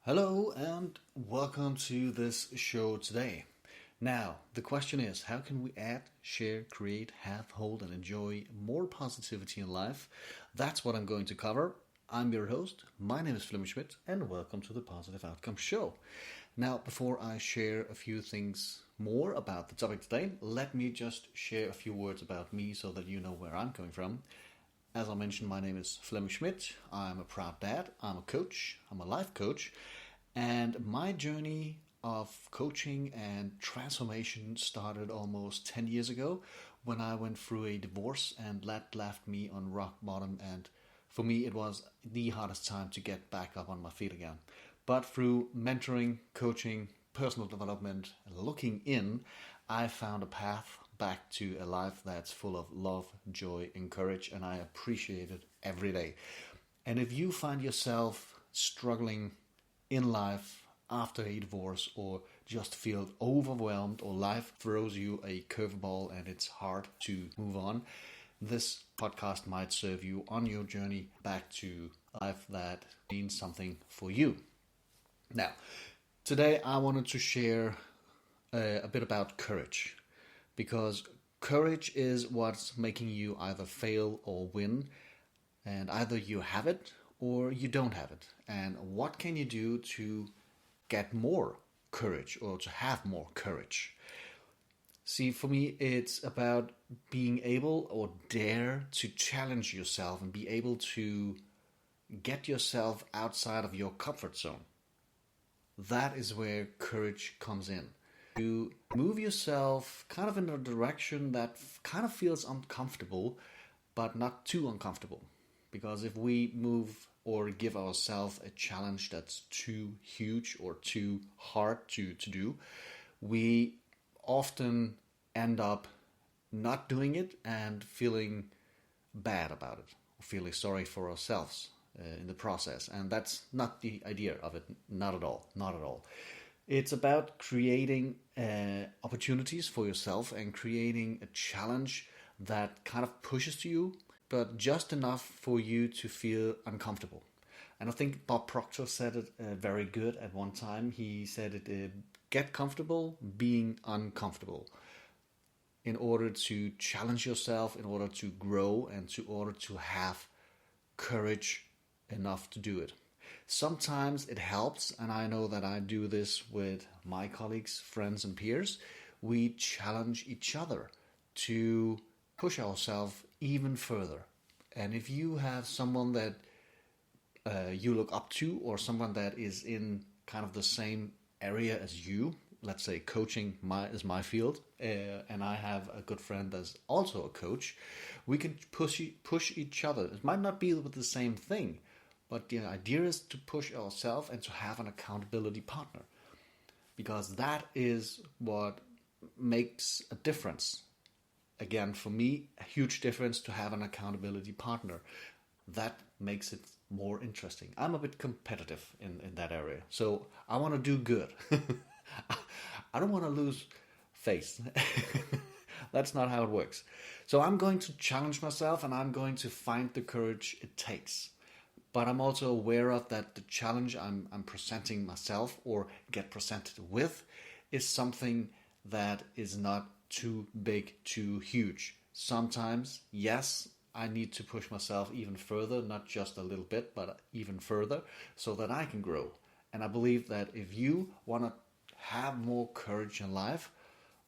Hello and welcome to this show today. Now, the question is how can we add, share, create, have, hold, and enjoy more positivity in life? That's what I'm going to cover. I'm your host. My name is Flemming Schmidt, and welcome to the Positive Outcome Show. Now, before I share a few things more about the topic today, let me just share a few words about me so that you know where I'm coming from. As I mentioned, my name is Flemming Schmidt. I'm a proud dad. I'm a coach. I'm a life coach. And my journey of coaching and transformation started almost 10 years ago when I went through a divorce, and that left me on rock bottom. And for me, it was the hardest time to get back up on my feet again. But through mentoring, coaching, personal development, and looking in, I found a path back to a life that's full of love, joy, and courage, and I appreciate it every day. And if you find yourself struggling in life after a divorce, or just feel overwhelmed, or life throws you a curveball and it's hard to move on, this podcast might serve you on your journey back to life that means something for you. Now, today I wanted to share a bit about courage, because courage is what's making you either fail or win, and either you have it or you don't have it. And what can you do to get more courage, or to have more courage? See, for me, it's about being able or dare to challenge yourself and be able to get yourself outside of your comfort zone. That is where courage comes in. You move yourself kind of in a direction that kind of feels uncomfortable, but not too uncomfortable. Because if we move or give ourselves a challenge that's too huge or too hard to do, we often end up not doing it and feeling bad about it, or feeling sorry for ourselves in the process. And that's not the idea of it, not at all, not at all. It's about creating opportunities for yourself and creating a challenge that kind of pushes you, but just enough for you to feel uncomfortable. And I think Bob Proctor said it very good at one time. He said it, get comfortable being uncomfortable, in order to challenge yourself, in order to grow, and in order to have courage enough to do it. Sometimes it helps, and I know that I do this with my colleagues, friends, and peers. We challenge each other to push ourselves even further. And if you have someone that you look up to, or someone that is in kind of the same area as you, let's say coaching is my field, and I have a good friend that's also a coach, we can push each other. It might not be with the same thing, but the idea is to push ourselves and to have an accountability partner, because that is what makes a difference. Again, for me, a huge difference to have an accountability partner. That makes it more interesting. I'm a bit competitive in that area, so I want to do good. I don't want to lose face. That's not how it works. So I'm going to challenge myself, and I'm going to find the courage it takes. But I'm also aware of that the challenge I'm presenting myself, or get presented with, is something that is not too big, too huge. Sometimes, yes, I need to push myself even further, not just a little bit, but even further, so that I can grow. And I believe that if you want to have more courage in life,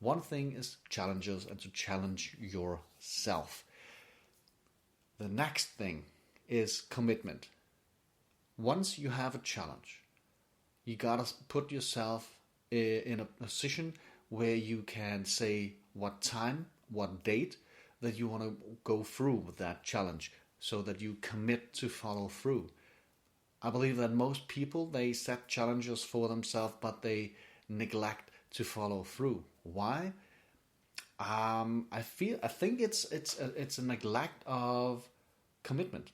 one thing is challenges, and to challenge yourself. The next thing is commitment. Once you have a challenge, you gotta put yourself in a position where you can say what time, what date that you want to go through with that challenge, so that you commit to follow through. I believe that most people, they set challenges for themselves, but they neglect to follow through. Why? I think it's a neglect of commitment,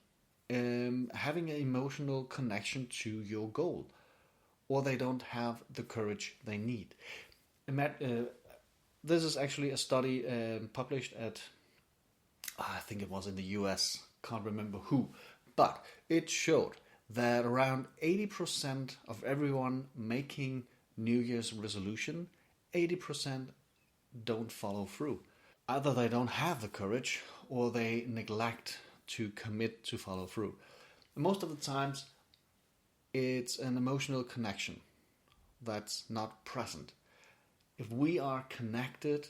having an emotional connection to your goal, or they don't have the courage they need. This is actually a study published at, I think it was in the US, can't remember who, but it showed that around 80% of everyone making New Year's resolution, 80% don't follow through. Either they don't have the courage or they neglect to commit to follow through. Most of the times, it's an emotional connection that's not present. If we are connected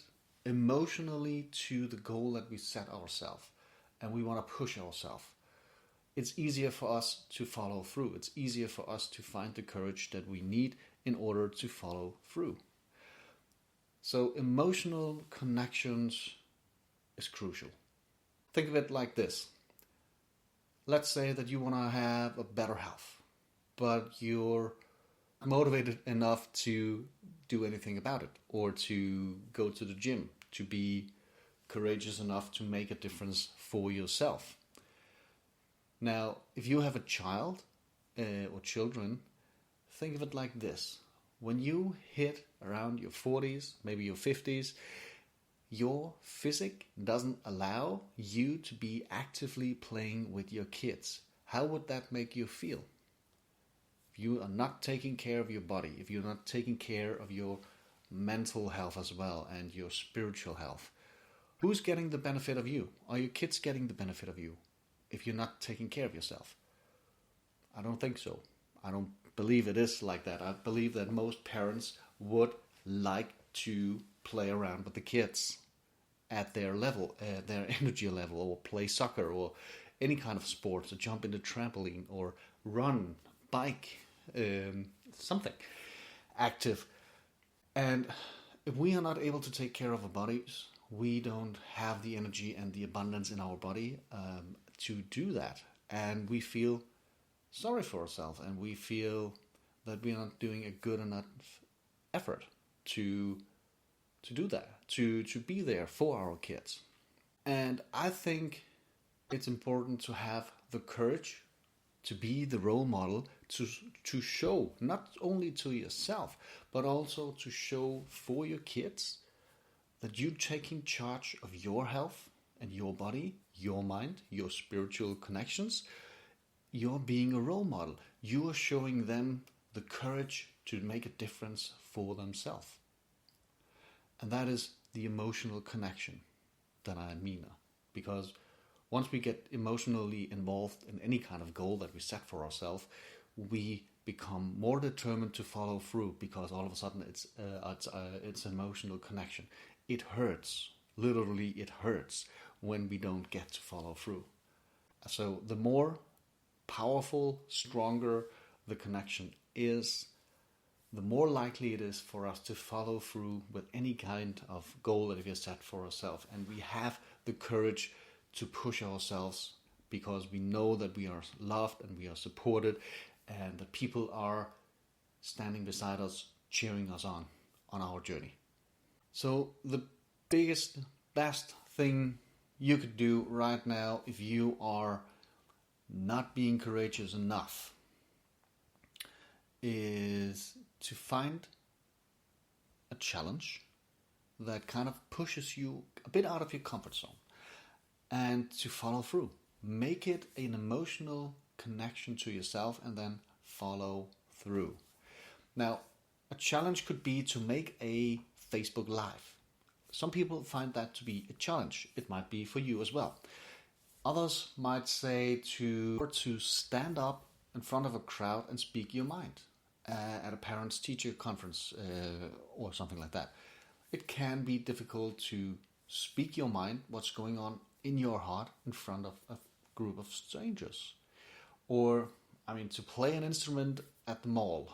emotionally to the goal that we set ourselves and we want to push ourselves, it's easier for us to follow through. It's easier for us to find the courage that we need in order to follow through. So emotional connections is crucial. Think of it like this. Let's say that you want to have a better health, but you're motivated enough to do anything about it, or to go to the gym, to be courageous enough to make a difference for yourself. Now, if you have a child or children, think of it like this. When you hit around your 40s, maybe your 50s, your physique doesn't allow you to be actively playing with your kids. How would that make you feel? If you are not taking care of your body, if you're not taking care of your mental health as well and your spiritual health, who's getting the benefit of you? Are your kids getting the benefit of you if you're not taking care of yourself? I don't think so. I don't believe it is like that. I believe that most parents would like to play around with the kids at their level, their energy level, or play soccer or any kind of sports, or jump into trampoline or run, bike, something active. And if we are not able to take care of our bodies, we don't have the energy and the abundance in our body to do that. And we feel sorry for ourselves, and we feel that we're not doing a good enough effort to do that, to be there for our kids. And I think it's important to have the courage to be the role model, to show not only to yourself, but also to show for your kids that you're taking charge of your health and your body, your mind, your spiritual connections. You're being a role model. You are showing them the courage to make a difference for themselves. And that is the emotional connection that I mean. Because once we get emotionally involved in any kind of goal that we set for ourselves, we become more determined to follow through, because all of a sudden it's emotional connection. It hurts. Literally, it hurts when we don't get to follow through. So the more powerful, stronger the connection is, the more likely it is for us to follow through with any kind of goal that we have set for ourselves. And we have the courage to push ourselves because we know that we are loved and we are supported, and that people are standing beside us, cheering us on our journey. So the biggest, best thing you could do right now, if you are not being courageous enough, is to find a challenge that kind of pushes you a bit out of your comfort zone, and to follow through. Make it an emotional connection to yourself and then follow through. Now, a challenge could be to make a Facebook Live. Some people find that to be a challenge. It might be for you as well. Others might say to stand up in front of a crowd and speak your mind at a parents-teacher conference or something like that. It can be difficult to speak your mind, what's going on in your heart, in front of a group of strangers. Or, to play an instrument at the mall.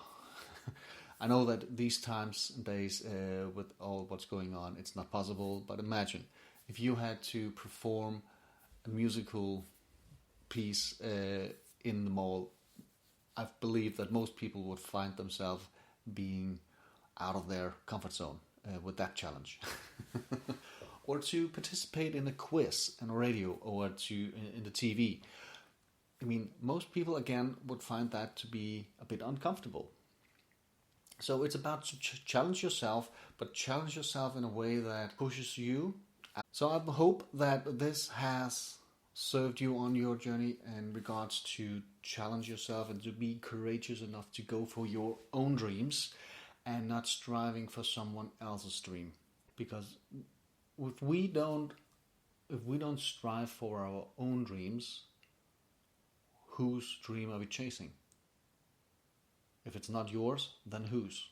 I know that these times and days, with all what's going on, it's not possible. But imagine if you had to perform a musical piece in the mall. I believe that most people would find themselves being out of their comfort zone with that challenge. Or to participate in a quiz on a radio, or in the TV. Most people, again, would find that to be a bit uncomfortable. So it's about to challenge yourself, but challenge yourself in a way that pushes you. So I hope that this has served you on your journey in regards to challenge yourself and to be courageous enough to go for your own dreams and not striving for someone else's dream. Because if we don't strive for our own dreams, whose dream are we chasing? If it's not yours, then whose?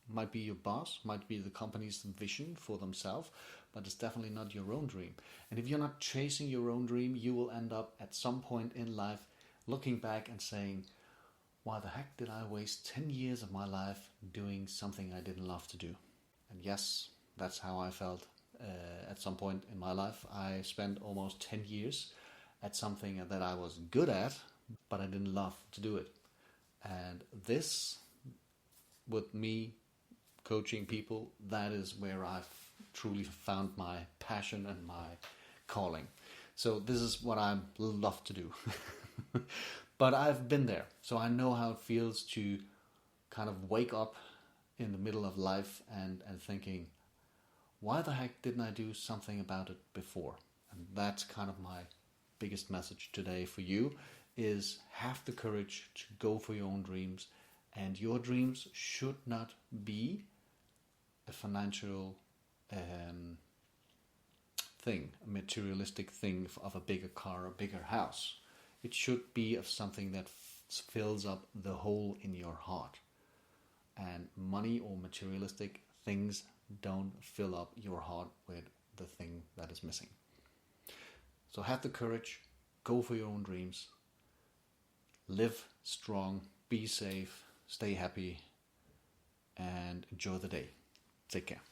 Might be your boss, might be the company's vision for themselves, but it's definitely not your own dream. And if you're not chasing your own dream, you will end up at some point in life looking back and saying, why the heck did I waste 10 years of my life doing something I didn't love to do? And yes, that's how I felt at some point in my life. I spent almost 10 years at something that I was good at, but I didn't love to do it. And this, with me coaching people, that is where I've truly found my passion and my calling. So this is what I love to do. But I've been there, so I know how it feels to kind of wake up in the middle of life and thinking, why the heck didn't I do something about it before? And that's kind of my biggest message today for you, is have the courage to go for your own dreams. And your dreams should not be a financial thing, a materialistic thing of a bigger car, a bigger house. It should be of something that fills up the hole in your heart. And money or materialistic things don't fill up your heart with the thing that is missing. So have the courage, go for your own dreams, live strong, be safe, stay happy, and enjoy the day. Take care.